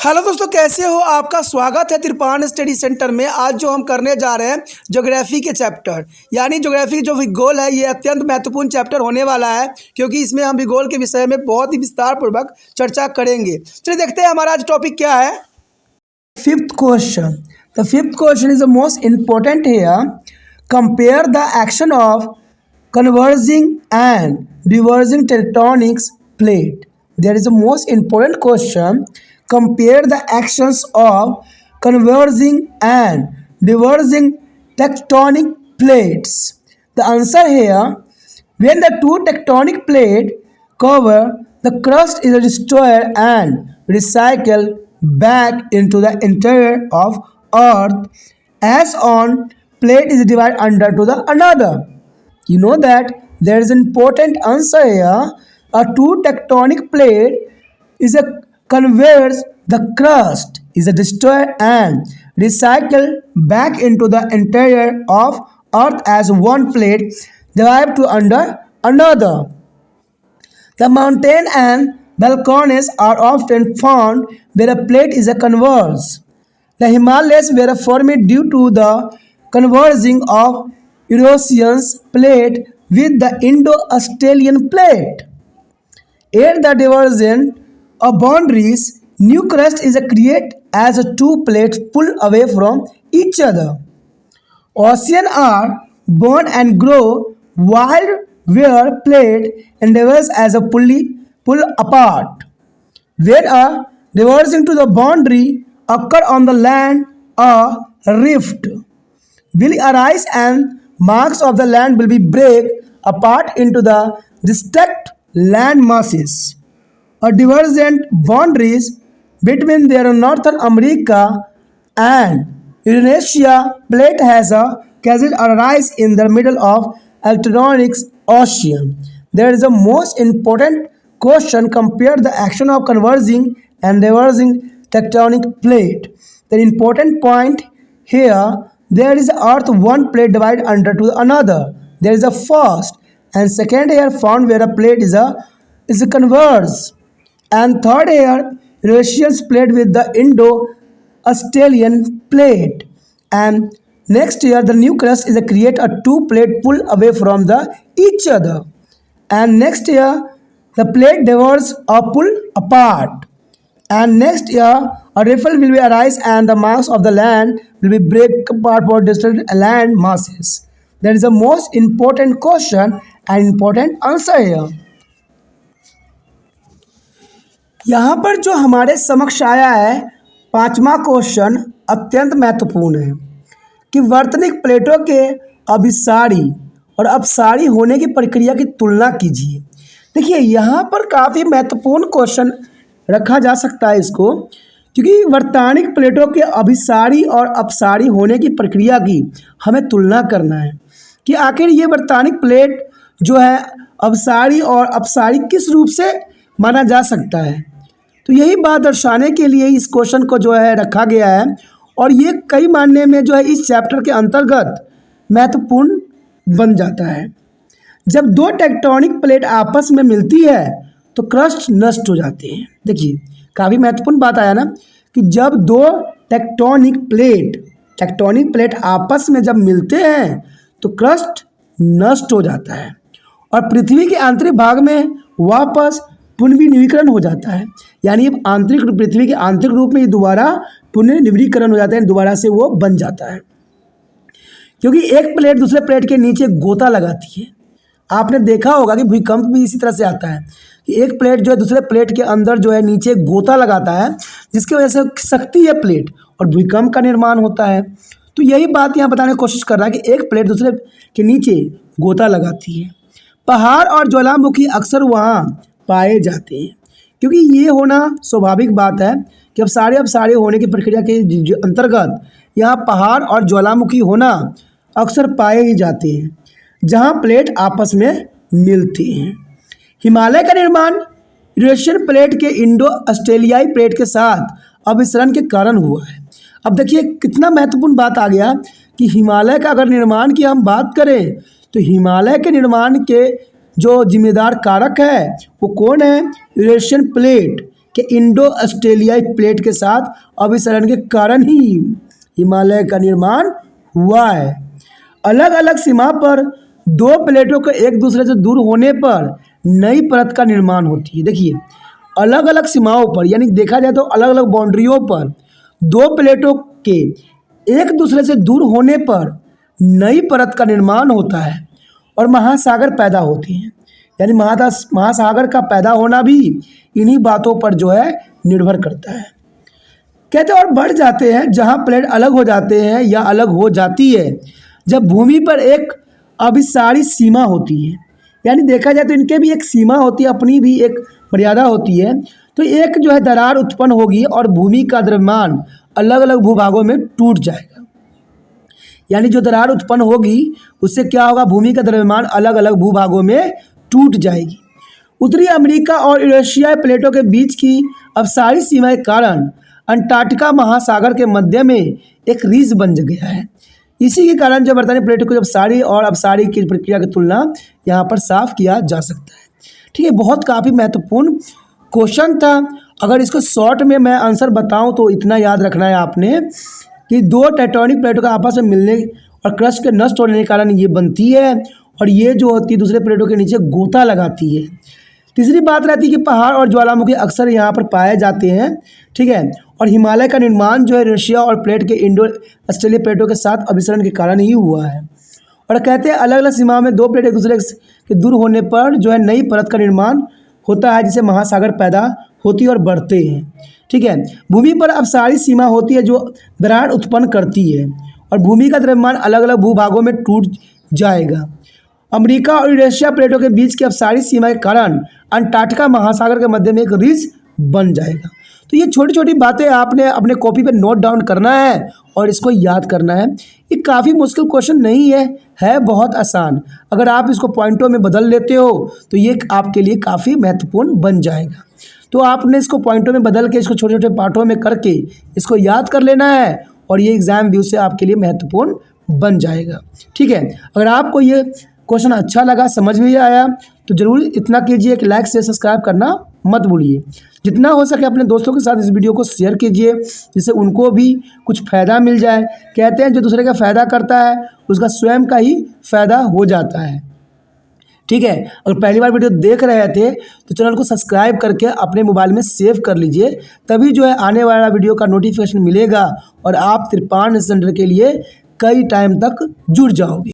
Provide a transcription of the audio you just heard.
Hello दोस्तों, कैसे हो? आपका स्वागत है तिरपान स्टडी सेंटर में। आज जो हम करने जा रहे हैं ज्योग्राफी के चैप्टर यानी ज्योग्राफी जो भूगोल है, ये अत्यंत महत्वपूर्ण चैप्टर होने वाला है क्योंकि इसमें हम भूगोल के विषय में बहुत ही विस्तार पूर्वक चर्चा करेंगे। चलिए देखते हैं हमारा आज टॉपिक क्या है। Fifth question. The fifth question is the most important here. Compare the action of converging and diverging tectonic plate. There is a most important question. Compare the actions of converging and diverging tectonic plates. The answer here, when the two tectonic plates cover, the crust is destroyed and recycled back into the interior of Earth as one plate is divided under to the another. You know that there is an important answer here. A two tectonic plate is a converge, the crust is a destroyed and recycled back into the interior of Earth as one plate divided to under another. The mountain and volcanoes are often found where a plate is a converge. The Himalayas were formed due to the converging of Eurasian plate with the Indo-Australian plate. At the divergence of boundaries, new crust is created as two plates pull away from each other. Oceans are born and grow while where plate endeavors as a pull apart. Where a diverging to the boundary occur on the land, a rift will arise and marks of the land will be break apart into the distinct land masses. A divergent boundaries between their Northern America and Eurasia plate has a caused a rise in the middle of Atlantic Ocean. There is a most important question. Compare the action of converging and diverging tectonic plate. The important point here, there is earth one plate divided under to another. There is a first and second here found where a plate is a converge, and third here Eurasian plate with the Indo-Australian plate, and next here the new crust is a create a two plate pull away from the each other, and next here the plate diverge or pull apart, and next year a ripple will be arise and the mass of the land will be break apart for distant land masses. That is the most important question and important answer here. यहाँ पर जो हमारे समक्ष आया है पांचवा question अत्यंत महत्वपूर्ण है कि वर्तनिक प्लेटों के अभिसारी और अपसारी होने की प्रक्रिया की तुलना कीजिए। देखिए यहाँ पर काफ़ी महत्वपूर्ण क्वेश्चन रखा जा सकता है इसको, क्योंकि वर्तनिक प्लेटों के अभिसारी और अपसारी होने की प्रक्रिया की हमें तुलना करना है कि आखिर ये वर्तनिक प्लेट जो है अभिसारी और अपसारी किस रूप से माना जा सकता है। तो यही बात दर्शाने के लिए इस क्वेश्चन को जो है रखा गया है, और ये कई मायने में जो है इस चैप्टर के अंतर्गत महत्वपूर्ण बन जाता है। जब दो टेक्टोनिक प्लेट आपस में मिलती है तो क्रस्ट नष्ट हो जाते हैं। देखिए काफ़ी महत्वपूर्ण बात आया ना कि जब दो टेक्टोनिक प्लेट आपस में जब मिलते हैं तो क्रस्ट नष्ट हो जाता है और पृथ्वी के आंतरिक भाग में वापस पुनर्नवीनीकरण हो जाता है। यानी आंतरिक पृथ्वी के आंतरिक रूप में ये दोबारा पुनर्नवीनीकरण हो जाता है, दोबारा से वो बन जाता है, क्योंकि एक प्लेट दूसरे प्लेट के नीचे गोता लगाती है। आपने देखा होगा कि भूकंप भी इसी तरह से आता है कि एक प्लेट जो है दूसरे प्लेट के अंदर जो है नीचे गोता लगाता है, जिसकी वजह से सकती है प्लेट और भूकंप का निर्माण होता है। तो यही बात यहाँ बताने की कोशिश कर रहा है कि एक प्लेट दूसरे के नीचे गोता लगाती है। पहाड़ और ज्वालामुखी अक्सर वहाँ पाए जाते हैं, क्योंकि ये होना स्वाभाविक बात है कि अपसारी होने की प्रक्रिया के अंतर्गत यहाँ पहाड़ और ज्वालामुखी होना अक्सर पाए ही जाते हैं जहाँ प्लेट आपस में मिलती हैं। हिमालय का निर्माण यूरेशियन प्लेट के इंडो ऑस्ट्रेलियाई प्लेट के साथ अभिसरण के कारण हुआ है। अब देखिए कितना महत्वपूर्ण बात आ गया कि हिमालय का अगर निर्माण की हम बात करें तो हिमालय के निर्माण के जो जिम्मेदार कारक है वो कौन है? यूरेशियन प्लेट कि इंडो ऑस्ट्रेलियाई प्लेट के साथ अभिसरण के कारण ही हिमालय का निर्माण हुआ है। अलग अलग सीमा पर दो प्लेटों के एक दूसरे से दूर होने पर नई परत का निर्माण होती है। देखिए, अलग अलग सीमाओं पर, यानी देखा जाए तो अलग अलग बाउंड्रियों पर दो प्लेटों के एक दूसरे से दूर होने पर नई परत का निर्माण होता है और महासागर पैदा होते हैं। यानी महासागर का पैदा होना भी इन्हीं बातों पर जो है निर्भर करता है। कहते हैं और बढ़ जाते हैं जहाँ प्लेट अलग हो जाते हैं या अलग हो जाती है जब भूमि पर एक अभिसारी सीमा होती है। यानी देखा जाए तो इनके भी एक सीमा होती है, अपनी भी एक मर्यादा होती है। तो एक जो है दरार उत्पन्न होगी और भूमि का द्रव्यमान अलग अलग भूभागों में टूट जाएगा। यानी जो दरार उत्पन्न होगी उससे क्या होगा, भूमि का द्रव्यमान अलग अलग भूभागों में टूट जाएगी। उत्तरी अमेरिका और यूरेशियाई प्लेटों के बीच की अभिसारी सीमा के कारण अंटार्कटिका महासागर के मध्य में एक रिज बन गया है। इसी के कारण जो बर्तानी प्लेटों को अपसारी और अपसारी की प्रक्रिया की तुलना यहाँ पर साफ किया जा सकता है। ठीक है, बहुत काफ़ी महत्वपूर्ण क्वेश्चन था। अगर इसको शॉर्ट में मैं आंसर बताऊं तो इतना याद रखना है आपने कि दो टेक्टोनिक प्लेटों का आपस में मिलने और क्रस्ट के नष्ट होने के कारण ये बनती है और ये जो होती है दूसरे प्लेटों के नीचे गोता लगाती है। तीसरी बात रहती है कि पहाड़ और ज्वालामुखी अक्सर यहाँ पर पाए जाते हैं। ठीक है, और हिमालय का निर्माण जो है रशिया और प्लेट के इंडो ऑस्ट्रेलिया प्लेटों के साथ अभिसरण के कारण ही हुआ है। और कहते हैं अलग अलग सीमाओं में दो प्लेट एक दूसरे के दूर होने पर जो है नई परत का निर्माण होता है जिसे महासागर पैदा होती है और बढ़ते हैं। ठीक है, भूमि पर अपसारी सीमा होती है जो दरार उत्पन्न करती है और भूमि का द्रव्यमान अलग अलग भूभागों में टूट जाएगा। अमेरिका और यूरेशिया प्लेटों के बीच की अपसारी सीमा के कारण अंटार्कटिका महासागर के मध्य में एक रिज बन जाएगा। तो ये छोटी छोटी बातें आपने अपने कॉपी पे नोट डाउन करना है और इसको याद करना है। ये काफ़ी मुश्किल क्वेश्चन नहीं है बहुत आसान। अगर आप इसको पॉइंटों में बदल लेते हो तो ये आपके लिए काफ़ी महत्वपूर्ण बन जाएगा। तो आपने इसको पॉइंटों में बदल के इसको छोटे छोटे पार्टों में करके इसको याद कर लेना है और ये एग्ज़ाम व्यू से आपके लिए महत्वपूर्ण बन जाएगा। ठीक है, अगर आपको ये क्वेश्चन अच्छा लगा, समझ में आया तो ज़रूर इतना कीजिए, एक लाइक से सब्सक्राइब करना मत भूलिए। जितना हो सके अपने दोस्तों के साथ इस वीडियो को शेयर कीजिए जिससे उनको भी कुछ फ़ायदा मिल जाए। कहते हैं जो दूसरे का फ़ायदा करता है उसका स्वयं का ही फ़ायदा हो जाता है। ठीक है, अगर पहली बार वीडियो देख रहे थे तो चैनल को सब्सक्राइब करके अपने मोबाइल में सेव कर लीजिए, तभी जो है आने वाला वीडियो का नोटिफिकेशन मिलेगा और आप त्रिपाण सेंटर के लिए कई टाइम तक जुड़ जाओगे।